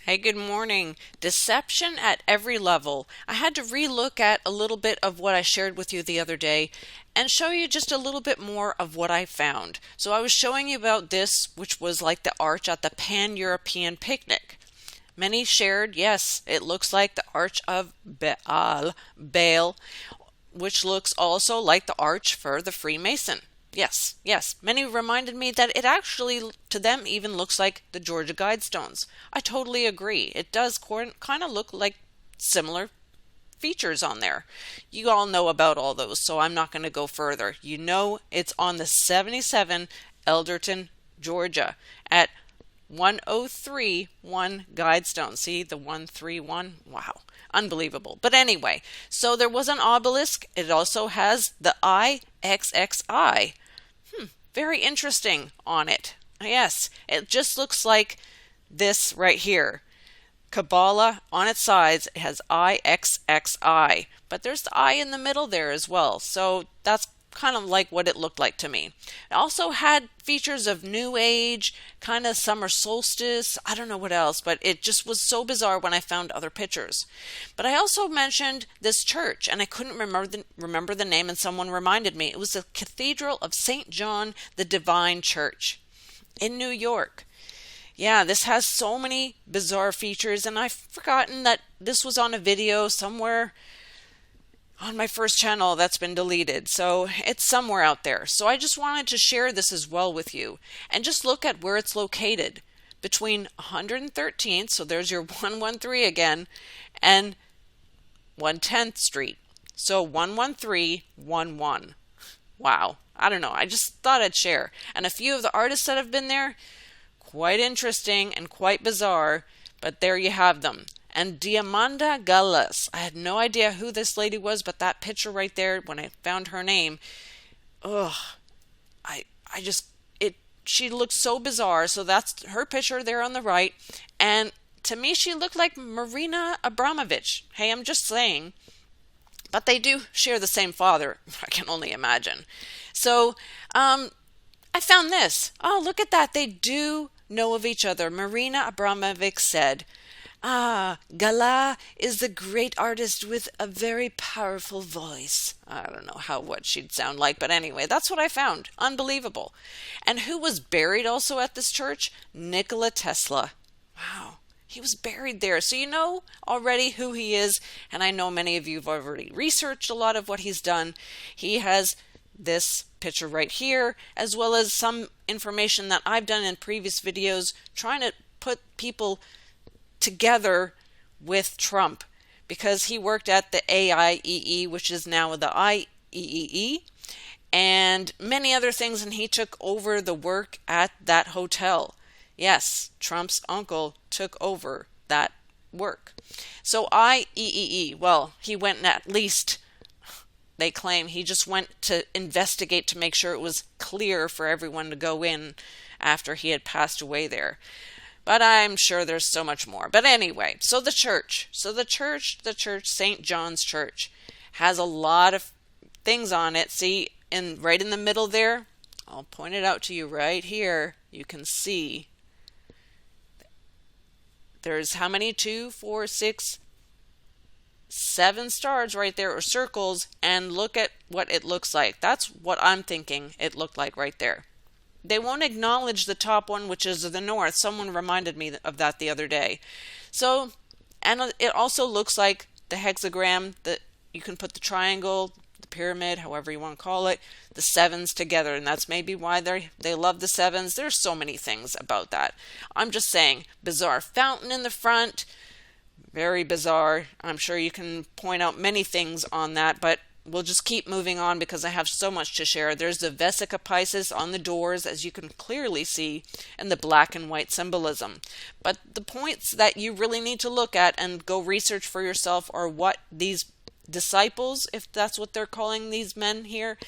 Hey, good morning. Deception at every level. I had to relook at a little bit of what I shared with you the other day and show you just a little bit more of what I found. So I was showing you about this, which was like the arch at the Pan-European picnic. Many shared, yes, it looks like the arch of Baal, which looks also like the arch for the Freemason. Yes, yes. Many reminded me that it actually, to them, even looks like the Georgia Guidestones. I totally agree. It does kind of look like similar features on there. You all know about all those, so I'm not going to go further. You know it's on the 77 Elderton, Georgia at 1031 Guidestone. See the 131? Wow. Unbelievable. But anyway, so there was an obelisk. It also has the IXXI. Very interesting on it. Yes, it just looks like this right here. Kabbalah on its sides it has IXXI, but there's the I in the middle there as well. So that's kind of like what it looked like to me. It also had features of New Age, kind of summer solstice. I don't know what else, but it just was so bizarre when I found other pictures. But I also mentioned this church, and I couldn't remember the name, and someone reminded me. It was the Cathedral of St. John the Divine Church in New York. Yeah, this has so many bizarre features, and I've forgotten that this was on a video somewhere on my first channel that's been deleted. So it's somewhere out there. So I just wanted to share this as well with you. And just look at where it's located. Between 113th, so there's your 113 again, and 110th Street. So 11311. Wow. I don't know. I just thought I'd share. And a few of the artists that have been there, quite interesting and quite bizarre, but there you have them. And Diamanda Gallas. I had no idea who this lady was, but that picture right there, when I found her name, ugh, she looked so bizarre. So that's her picture there on the right. And to me, she looked like Marina Abramovich. Hey, I'm just saying. But they do share the same father, I can only imagine. So, I found this. Oh, look at that. They do know of each other. Marina Abramovich said, Gala is the great artist with a very powerful voice. I don't know what she'd sound like, but anyway, that's what I found. Unbelievable. And who was buried also at this church? Nikola Tesla. Wow. He was buried there. So you know already who he is, and I know many of you have already researched a lot of what he's done. He has this picture right here, as well as some information that I've done in previous videos trying to put people together with Trump, because he worked at the AIEE, which is now the IEEE, and many other things, and he took over the work at that hotel. Yes, Trump's uncle took over that work. So IEEE, well, he went at least, they claim he just went to investigate to make sure it was clear for everyone to go in after he had passed away there. But I'm sure there's so much more. But anyway, so the church, St. John's Church, has a lot of things on it. See, right in the middle there, I'll point it out to you right here. You can see there's how many? 2, 4, 6, 7 stars right there, or circles, and look at what it looks like. That's what I'm thinking it looked like right there. They won't acknowledge the top one, which is the north. Someone reminded me of that the other day. So, and it also looks like the hexagram, that you can put the triangle, the pyramid, however you want to call it, the sevens together, and that's maybe why they love the sevens. There's so many things about that. I'm just saying, bizarre fountain in the front, very bizarre. I'm sure you can point out many things on that, but we'll just keep moving on because I have so much to share. There's the Vesica Pisces on the doors, as you can clearly see, and the black and white symbolism. But the points that you really need to look at and go research for yourself are what these disciples, if that's what they're calling these men here,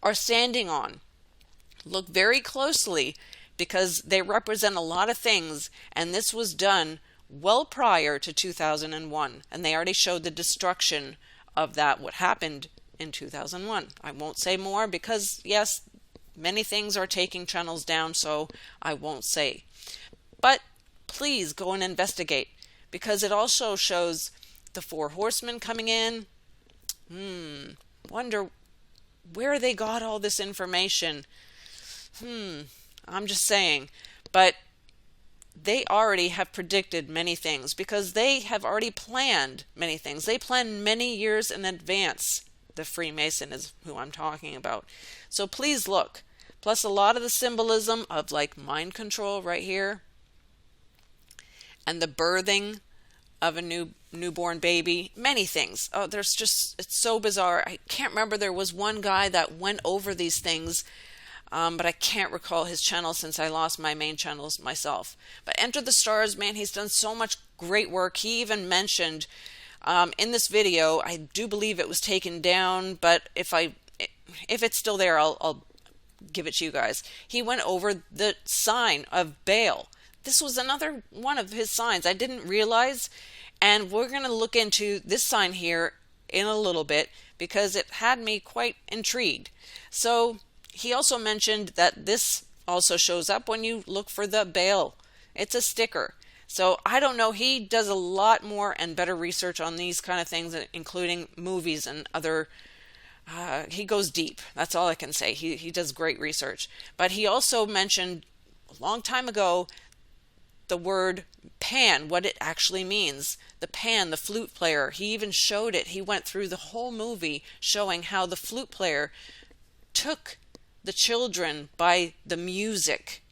are standing on. Look very closely because they represent a lot of things, and this was done well prior to 2001, and they already showed the destruction of that, what happened in 2001. I won't say more because, yes, many things are taking channels down, so I won't say. But please go and investigate, because it also shows the 4 horsemen coming in. Wonder where they got all this information. I'm just saying. But they already have predicted many things, because they have already planned many things. They plan many years in advance. The Freemason is who I'm talking about. So please look. Plus a lot of the symbolism of like mind control right here, and the birthing of a newborn baby, many things. Oh, it's so bizarre. I can't remember. There was one guy that went over these things, but I can't recall his channel since I lost my main channels myself. But Enter the Stars, man, he's done so much great work. He even mentioned in this video, I do believe it was taken down, but if it's still there, I'll give it to you guys. He went over the sign of Baal. This was another one of his signs I didn't realize, and we're going to look into this sign here in a little bit because it had me quite intrigued. So he also mentioned that this also shows up when you look for the Baal. It's a sticker. So I don't know, he does a lot more and better research on these kind of things, including movies and other. He goes deep. That's all I can say. He does great research. But he also mentioned a long time ago the word pan, what it actually means. The pan, the flute player. He even showed it. He went through the whole movie showing how the flute player took the children by the music.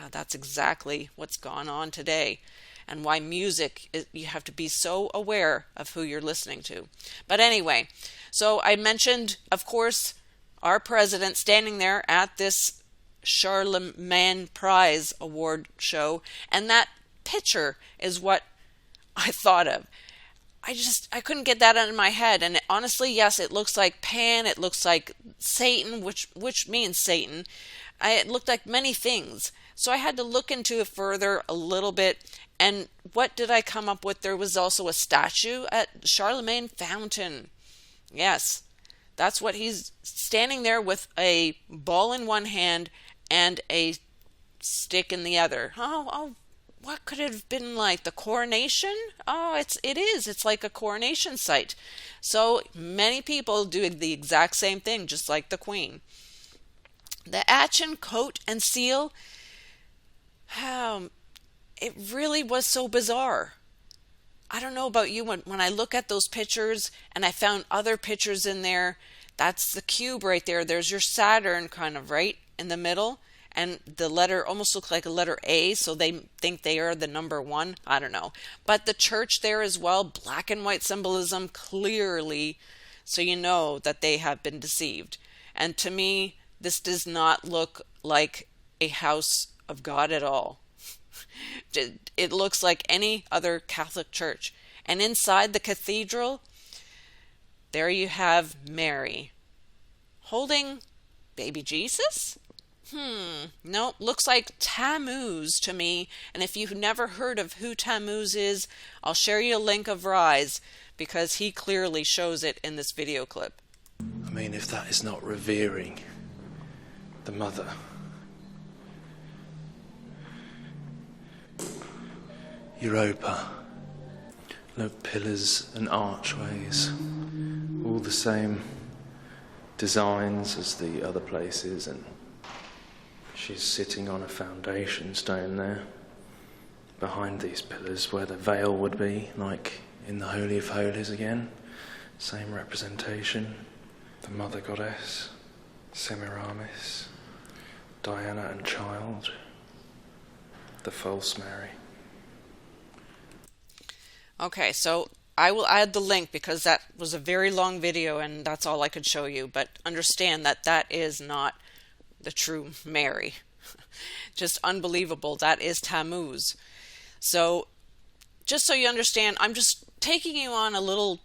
That's exactly what's gone on today, and why music you have to be so aware of who you're listening to. But anyway, so I mentioned, of course, our president standing there at this Charlemagne Prize award show, and that picture is what I thought of. I couldn't get that out of my head, and honestly, yes, it looks like Pan, it looks like Satan, which means Satan. It looked like many things. So I had to look into it further a little bit. And what did I come up with? There was also a statue at Charlemagne Fountain. Yes, that's what he's standing there with a ball in one hand and a stick in the other. Oh, what could it have been like? The coronation? Oh, it is. It's like a coronation site. So many people do the exact same thing, just like the Queen. The Aachen coat and seal, it really was so bizarre. I don't know about you, when I look at those pictures, and I found other pictures in there, that's the cube right there. There's your Saturn kind of right in the middle, and the letter almost looks like a letter A, so they think they are the number 1. I don't know. But the church there as well, black and white symbolism clearly, so you know that they have been deceived. And to me, this does not look like a house of God at all. It looks like any other Catholic church. And inside the cathedral, there you have Mary holding baby Jesus? No, looks like Tammuz to me. And if you've never heard of who Tammuz is, I'll share you a link of Rise, because he clearly shows it in this video clip. I mean, if that is not revering the mother. Europa. Look, pillars and archways, all the same designs as the other places, and she's sitting on a foundation stone there behind these pillars where the veil would be, like in the Holy of Holies again. Same representation. The mother goddess, Semiramis, Diana and child, the false Mary. Okay, so I will add the link because that was a very long video and that's all I could show you. But understand that that is not the true Mary. Just unbelievable. That is Tammuz. So just so you understand, I'm just taking you on a little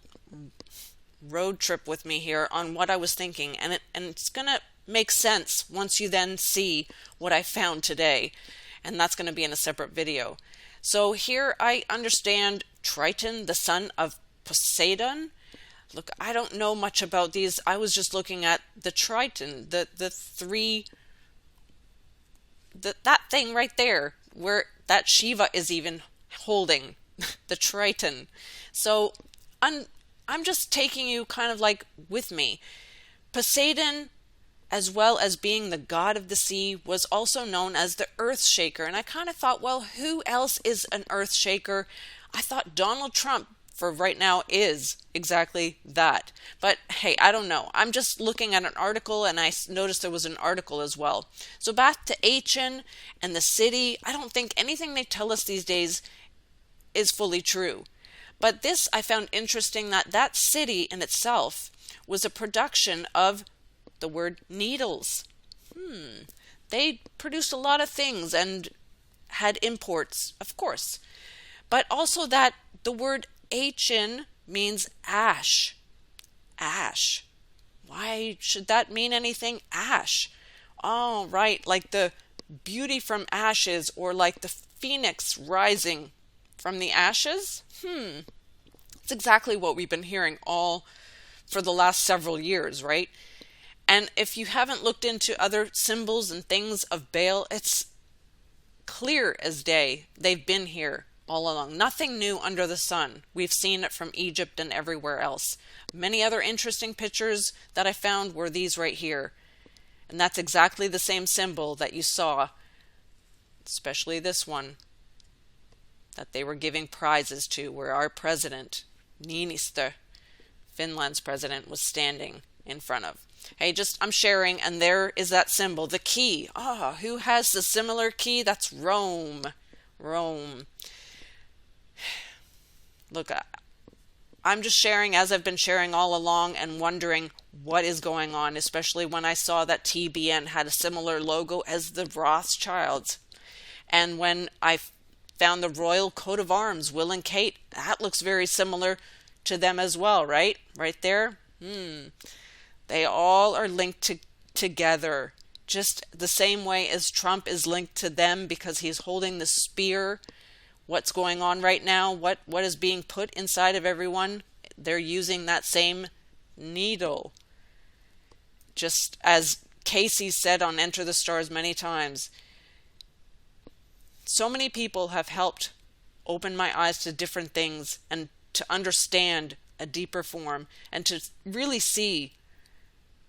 road trip with me here on what I was thinking. And it's going to make sense once you then see what I found today. And that's going to be in a separate video. So here I understand Triton, the son of Poseidon. Look, I don't know much about these. I was just looking at the Triton, the three that thing right there, where that Shiva is even holding the Triton. So I'm just taking you kind of like with me. Poseidon, as well as being the god of the sea, was also known as the earth shaker. And I kind of thought, well, who else is an earth shaker? I thought Donald Trump, for right now, is exactly that. But hey, I don't know. I'm just looking at an article, and I noticed there was an article as well. So back to Aachen and the city, I don't think anything they tell us these days is fully true. But this I found interesting, that that city in itself was a production of the word needles. They produced a lot of things and had imports, of course. But also that the word Aachen means ash. Ash. Why should that mean anything? Ash. Oh, right, like the beauty from ashes, or like the phoenix rising from the ashes? It's exactly what we've been hearing all for the last several years, right? And if you haven't looked into other symbols and things of Baal, it's clear as day. They've been here all along. Nothing new under the sun. We've seen it from Egypt and everywhere else. Many other interesting pictures that I found were these right here. And that's exactly the same symbol that you saw, especially this one, that they were giving prizes to, where our president, Niinistö, Finland's president, was standing in front of. Hey, I'm sharing, and there is that symbol, the key. Who has the similar key? That's Rome. Rome. Look, I'm just sharing as I've been sharing all along and wondering what is going on, especially when I saw that TBN had a similar logo as the Rothschilds. And when I found the royal coat of arms, Will and Kate, that looks very similar to them as well, right? Right there. They all are linked together, just the same way as Trump is linked to them because he's holding the spear. What's going on right now? What is being put inside of everyone? They're using that same needle. Just as Casey said on Enter the Stars many times, so many people have helped open my eyes to different things and to understand a deeper form and to really see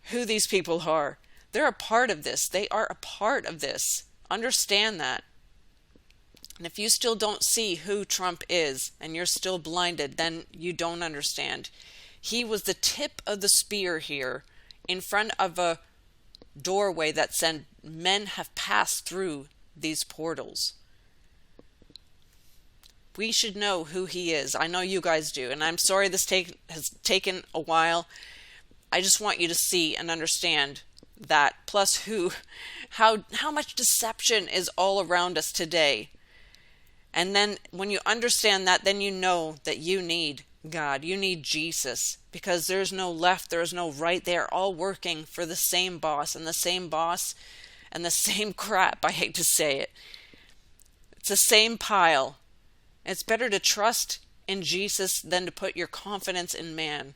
who these people are. They're a part of this. They are a part of this. Understand that. And if you still don't see who Trump is and you're still blinded, then you don't understand. He was the tip of the spear here in front of a doorway that said men have passed through these portals. We should know who he is. I know you guys do. And I'm sorry this has taken a while. I just want you to see and understand that. Plus how much deception is all around us today. And then when you understand that, then you know that you need God. You need Jesus. Because there's no left, there's no right. They're all working for the same boss. And the same boss and the same crap. I hate to say it. It's the same pile. It's better to trust in Jesus than to put your confidence in man.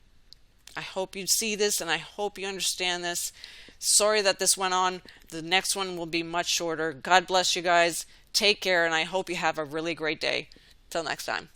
I hope you see this and I hope you understand this. Sorry that this went on. The next one will be much shorter. God bless you guys. Take care, and I hope you have a really great day. Till next time.